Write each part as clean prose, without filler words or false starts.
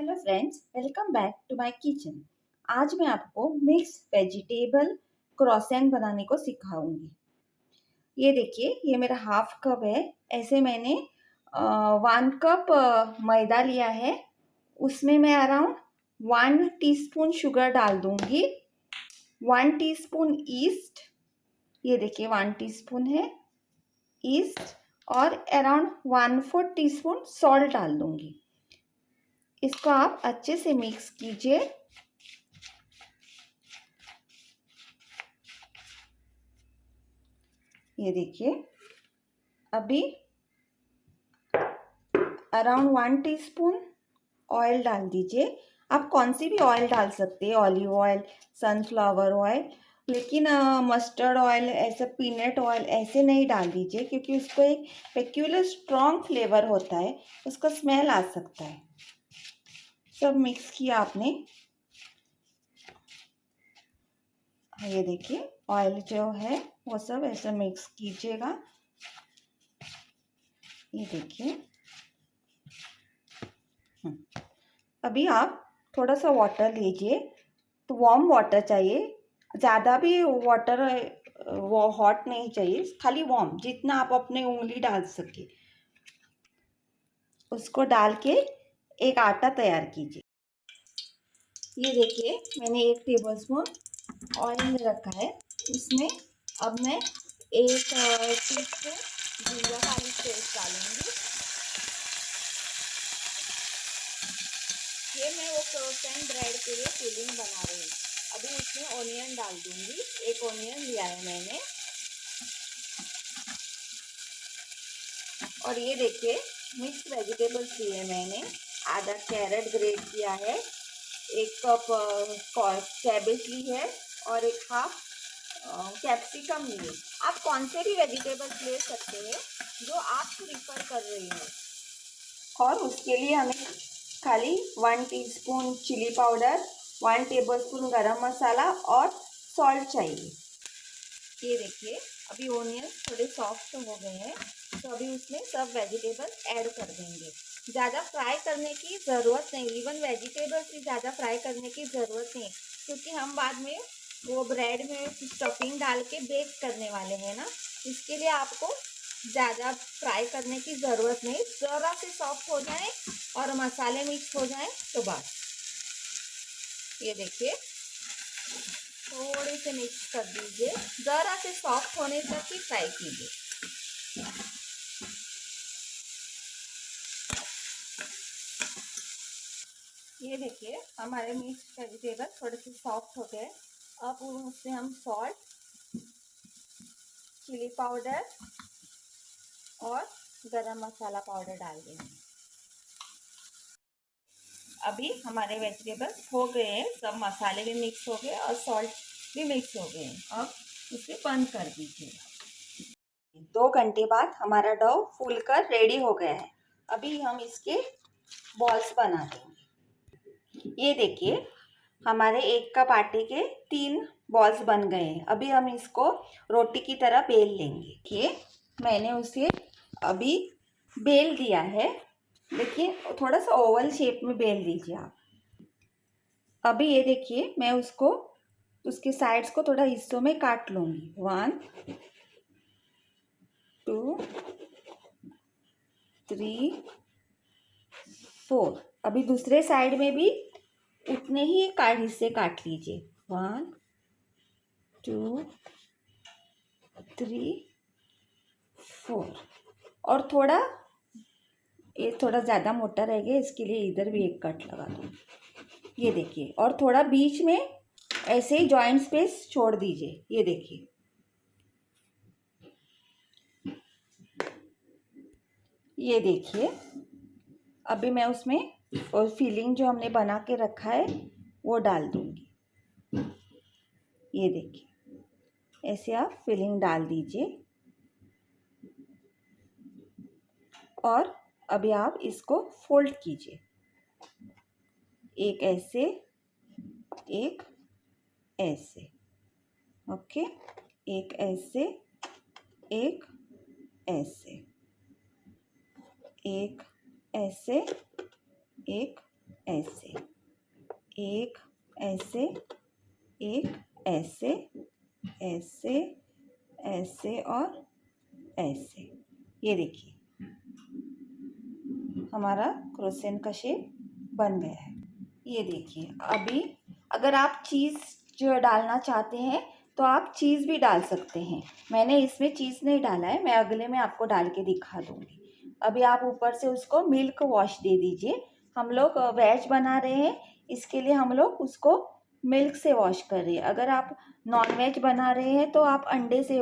Hello friends, welcome back to my kitchen. आज मैं आपको मिक्स वेजिटेबल क्रॉसेंट बनाने को सिखाऊंगी। ये देखिए, ये मेरा हाफ कप है। ऐसे मैंने 1 कप मैदा लिया है। उसमें मैं अराउंड 1 टीस्पून शुगर डाल दूंगी, 1 टीस्पून ईस्ट। ये देखिए 1 टीस्पून है ईस्ट, और अराउंड 1/4 टीस्पून सॉल्ट डाल दूंगी। इसको आप अच्छे से मिक्स कीजिए। ये देखिए, अभी अराउंड 1 टीस्पून ऑयल डाल दीजिए। आप कौन सी भी ऑयल डाल सकते हैं, ऑलिव ऑयल, सनफ्लावर ऑयल, लेकिन मस्टर्ड ऑयल, ऐसा पीनट ऑयल ऐसे नहीं डाल दीजिए, क्योंकि उसको एक पेक्यूलर स्ट्रॉन्ग फ्लेवर होता है, उसका स्मेल आ सकता है। सब मिक्स किया आपने। ये देखिए, ऑयल जो है वो सब ऐसा मिक्स कीजिएगा। ये देखिए, अभी आप थोड़ा सा वाटर लीजिए। तो वार्म वाटर चाहिए, ज़्यादा भी वाटर वो हॉट नहीं चाहिए, खाली वार्म, जितना आप अपने उंगली डाल सके उसको डाल के एक आटा तैयार कीजिए। ये देखिए, मैंने 1 टेबलस्पून ऑयल रखा है। उसमें अब मैं 1 टीस्पून जिंजर गार्लिक पेस्ट डालूंगी। ये मैं वो क्रोसेंट ब्रेड के लिए फिलिंग बना रही हूँ। अभी इसमें ऑनियन डाल दूंगी। 1 ऑनियन लिया है मैंने। और ये देखिए, मिक्स वेजिटेबल्स लिए मैंने। आधा कैरेट ग्रेट किया है, 1 कप कैबेज ली है, और एक हाफ कैप्सिकम लिए। आप कौन से भी वेजिटेबल्स ले सकते हैं जो आप प्रीफर कर रही हो। और उसके लिए हमें खाली 1 टीस्पून चिली पाउडर, 1 टेबलस्पून गरम मसाला और सॉल्ट चाहिए। ये देखिए, अभी ओनियन थोड़े सॉफ्ट हो गए हैं, तो अभी उसमें सब वेजिटेबल ऐड कर देंगे। ज़्यादा फ्राई करने की ज़रूरत नहीं, इवन वेजिटेबल्स भी ज़्यादा फ्राई करने की ज़रूरत नहीं, क्योंकि हम बाद में वो ब्रेड में स्टफिंग डाल के बेक करने वाले हैं ना। इसके लिए आपको ज़्यादा फ्राई करने की ज़रूरत नहीं। ज़रा से सॉफ्ट हो जाए और मसाले मिक्स हो जाए तो बस। ये देखिए, थोड़े से मिक्स कर दीजिए, ज़रा से सॉफ्ट होने तक ही फ्राई कीजिए। ये देखिए, हमारे मिक्स वेजिटेबल थोड़े से सॉफ्ट हो गए। अब उसमें हम सॉल्ट, चिली पाउडर और गरम मसाला पाउडर डाल देंगे। अभी हमारे वेजिटेबल्स हो गए हैं, सब मसाले भी मिक्स हो गए और सॉल्ट भी मिक्स हो गए हैं। अब इसे बंद कर दीजिए। 2 घंटे बाद हमारा डो फूलकर रेडी हो गया है। अभी हम इसके बॉल्स बना देंगे। ये देखिए, हमारे 1 कप आटे के 3 बॉल्स बन गए हैं। अभी हम इसको रोटी की तरह बेल लेंगे। देखिए, मैंने उसे अभी बेल दिया है। देखिए, थोड़ा सा ओवल शेप में बेल दीजिए आप। अभी ये देखिए, मैं उसके साइड्स को थोड़ा हिस्सों में काट लूँगी। 1 2 3 4। अभी दूसरे साइड में भी उतने ही हिस्से काट लीजिए। 1 2 3 4। और ये थोड़ा ज़्यादा मोटा रह गया, इसके लिए इधर भी एक कट लगा दो। ये देखिए, और थोड़ा बीच में ऐसे ही जॉइंट स्पेस छोड़ दीजिए। ये देखिए, ये देखिए, अभी मैं उसमें और फिलिंग जो हमने बना के रखा है वो डाल दूंगी। ये देखिए, ऐसे आप फिलिंग डाल दीजिए। और अभी आप इसको फोल्ड कीजिए, एक ऐसे, एक ऐसे। ओके, एक ऐसे, एक ऐसे, एक ऐसे, एक ऐसे, एक ऐसे, एक ऐसे, ऐसे, ऐसे और ऐसे। ये देखिए हमारा क्रोसेंट का शेप बन गया है। ये देखिए अभी अगर आप चीज़ जो डालना चाहते हैं तो आप चीज़ भी डाल सकते हैं। मैंने इसमें चीज़ नहीं डाला है, मैं अगले में आपको डाल के दिखा दूँगी। अभी आप ऊपर से उसको मिल्क वॉश दे दीजिए। हम लोग वेज बना रहे हैं, इसके लिए हम लोग उसको मिल्क से वॉश कर रहे हैं। अगर आप नॉन वेज बना रहे हैं तो आप अंडे से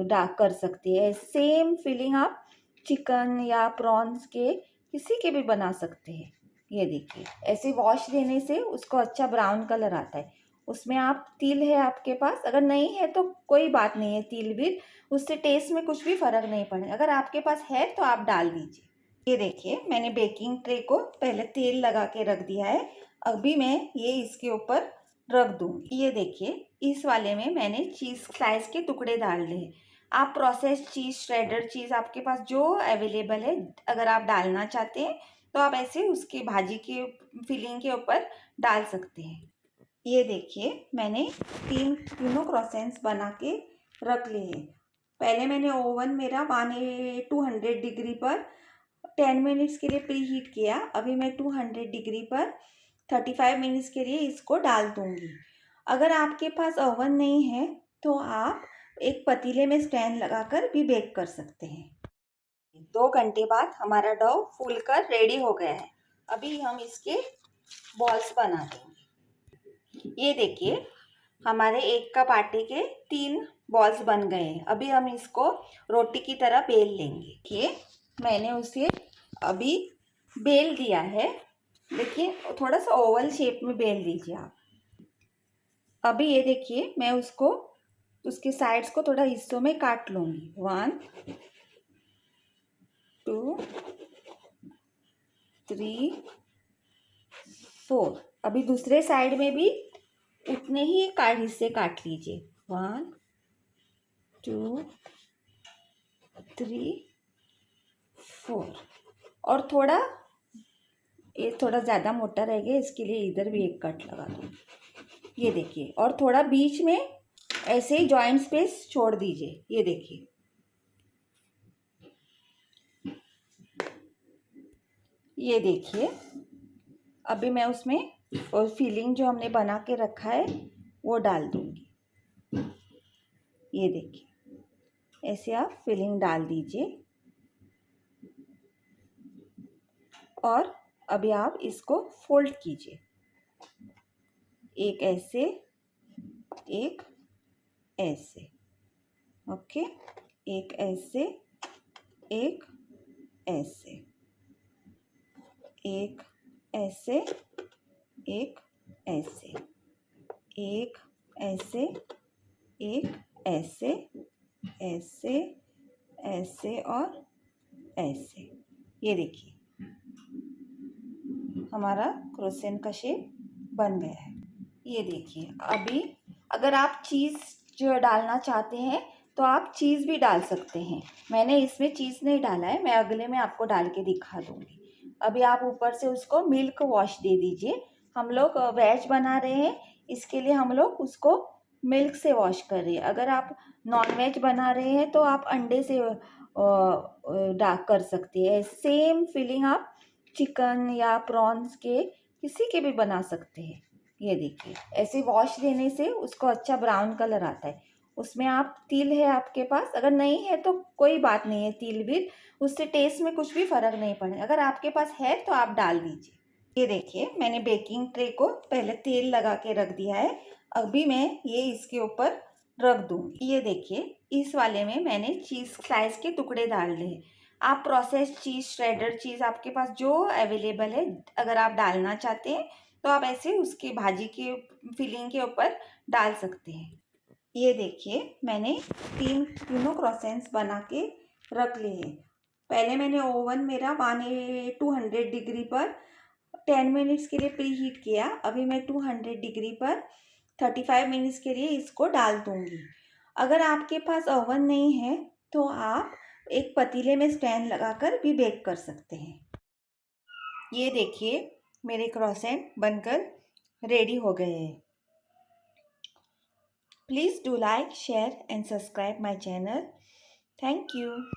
डाक कर सकते हैं। सेम फीलिंग आप चिकन या प्रॉन्स के किसी के भी बना सकते हैं। ये देखिए ऐसे वॉश देने से उसको अच्छा ब्राउन कलर आता है। उसमें आप तिल है आपके पास, अगर नहीं है तो कोई बात नहीं है, तिल भी उससे टेस्ट में कुछ भी फ़र्क नहीं पड़ेगा। अगर आपके पास है तो आप डाल दीजिए। ये देखिए मैंने बेकिंग ट्रे को पहले तेल लगा के रख दिया है। अभी मैं ये इसके ऊपर रख दूँगी। ये देखिए इस वाले में मैंने चीज़ स्लाइस के टुकड़े डाल दिए हैं। आप प्रोसेस्ड चीज़, श्रेडर चीज़ आपके पास जो अवेलेबल है, अगर आप डालना चाहते हैं तो आप ऐसे उसके भाजी के फिलिंग के ऊपर डाल सकते हैं। ये देखिए मैंने तीनों क्रोसेंट्स बना के रख लिए हैं। पहले मैंने ओवन मेरा 200 डिग्री पर 10 मिनट्स के लिए प्री हीट किया। अभी मैं 200 डिग्री पर 35 मिनट्स के लिए इसको डाल दूँगी। अगर आपके पास ओवन नहीं है तो आप एक पतीले में स्टैंड लगाकर भी बेक कर सकते हैं। 2 घंटे बाद हमारा डो फूलकर रेडी हो गया है। अभी हम इसके बॉल्स बना देंगे। ये देखिए हमारे एक कप आटे के 3 बॉल्स बन गए हैं। अभी हम इसको रोटी की तरह बेल लेंगे। देखिए मैंने उसे अभी बेल दिया है। देखिए थोड़ा सा ओवल शेप में बेल दीजिए आप। अभी ये देखिए मैं उसको उसके साइड्स को थोड़ा हिस्सों में काट लूँगी। 1 2 3 4। अभी दूसरे साइड में भी उतने ही हिस्से काट लीजिए। 1 2 3 4। और ये थोड़ा ज़्यादा मोटा रह गया, इसके लिए इधर भी एक कट लगा दो। ये देखिए और थोड़ा बीच में ऐसे ही जॉइंट स्पेस छोड़ दीजिए। ये देखिए अभी मैं उसमें और फिलिंग जो हमने बना के रखा है वो डाल दूंगी। ये देखिए ऐसे आप फिलिंग डाल दीजिए और अभी आप इसको फोल्ड कीजिए। एक ऐसे, एक ऐसे, ओके, एक ऐसे, एक ऐसे, एक ऐसे, एक ऐसे, एक ऐसे, एक ऐसे, ऐसे, ऐसे और ऐसे। ये देखिए हमारा क्रोसेंट का शेप बन गया है। ये देखिए अभी अगर आप चीज़ जो डालना चाहते हैं तो आप चीज़ भी डाल सकते हैं। मैंने इसमें चीज़ नहीं डाला है, मैं अगले में आपको डाल के दिखा दूँगी। अभी आप ऊपर से उसको मिल्क वॉश दे दीजिए। हम लोग वेज बना रहे हैं, इसके लिए हम लोग उसको मिल्क से वॉश कर रहे हैं। अगर आप नॉन वेज बना रहे हैं तो आप अंडे से डाक कर सकते हैं। सेम फीलिंग आप चिकन या प्रॉन्स के किसी के भी बना सकते हैं। ये देखिए ऐसे वॉश देने से उसको अच्छा ब्राउन कलर आता है। उसमें आप तिल है आपके पास, अगर नहीं है तो कोई बात नहीं है, तिल भी उससे टेस्ट में कुछ भी फ़र्क नहीं पड़ेगा। अगर आपके पास है तो आप डाल दीजिए। ये देखिए मैंने बेकिंग ट्रे को पहले तेल लगा के रख दिया है। अभी मैं ये इसके ऊपर रख दूँगी। ये देखिए इस वाले में मैंने चीज़ स्लाइस के टुकड़े डाल दिए हैं। आप प्रोसेस्ड चीज़, श्रेडर चीज़ आपके पास जो अवेलेबल है, अगर आप डालना चाहते हैं तो आप ऐसे उसके भाजी के फिलिंग के ऊपर डाल सकते हैं। ये देखिए मैंने तीनों क्रोसेंट्स बना के रख लिए हैं। पहले मैंने ओवन मेरा 200 डिग्री पर 10 मिनट्स के लिए प्री हीट किया। अभी मैं 200 डिग्री पर 35 मिनट्स के लिए इसको डाल दूँगी। अगर आपके पास ओवन नहीं है तो आप एक पतीले में स्टैंड लगाकर भी बेक कर सकते हैं। ये देखिए मेरे क्रॉसेंट बनकर रेडी हो गए हैं। Please do like, share and subscribe my channel. Thank you.